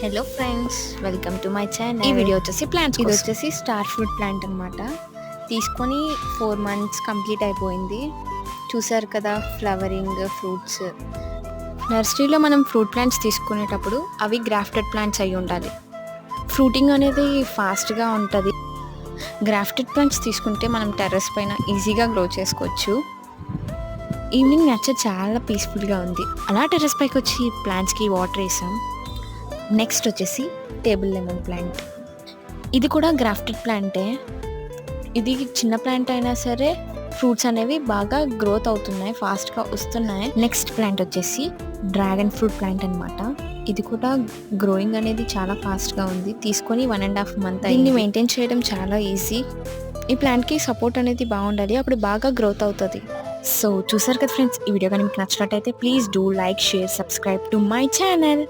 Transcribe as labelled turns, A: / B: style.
A: Hello friends, welcome to my channel.
B: ఈ video వచ్చేసి plants
A: ఇది
B: కోసం.
A: వచ్చేసి స్టార్ ఫ్రూట్ ప్లాంట్ అనమాట. తీసుకొని 4 months కంప్లీట్ అయిపోయింది. చూసారు కదా, ఫ్లవరింగ్ ఫ్రూట్స్.
B: నర్సరీలో మనం ఫ్రూట్ ప్లాంట్స్ తీసుకునేటప్పుడు అవి గ్రాఫ్టెడ్ ప్లాంట్స్ అయి ఉండాలి. ఫ్రూటింగ్ అనేది ఫాస్ట్గా ఉంటుంది. గ్రాఫ్టెడ్ ప్లాంట్స్ తీసుకుంటే మనం టెర్రస్ పైన ఈజీగా గ్రో చేసుకోవచ్చు. ఈవినింగ్ నేచర్ చాలా పీస్ఫుల్గా ఉంది. అలా టెర్రస్ పైకి వచ్చి ప్లాంట్స్కి వాటర్ వేసాం.
A: నెక్స్ట్ వచ్చేసి టేబుల్ లెమన్ ప్లాంట్.
B: ఇది కూడా గ్రాఫ్టెడ్ ప్లాంటే. ఇది చిన్న ప్లాంట్ అయినా సరే ఫ్రూట్స్ అనేవి బాగా గ్రోత్ అవుతున్నాయి, ఫాస్ట్గా వస్తున్నాయి.
A: నెక్స్ట్ ప్లాంట్ వచ్చేసి డ్రాగన్ ఫ్రూట్ ప్లాంట్ అనమాట. ఇది కూడా గ్రోయింగ్ అనేది చాలా ఫాస్ట్గా ఉంది. తీసుకొని 1.5 months
B: దీన్ని మెయింటైన్ చేయడం చాలా ఈజీ. ఈ ప్లాంట్కి సపోర్ట్ అనేది బాగుండాలి, అప్పుడు బాగా గ్రోత్ అవుతుంది.
A: సో చూసారు కదా ఫ్రెండ్స్, ఈ వీడియో కానీ మీకు నచ్చినట్టయితే please do like, share, subscribe to my channel.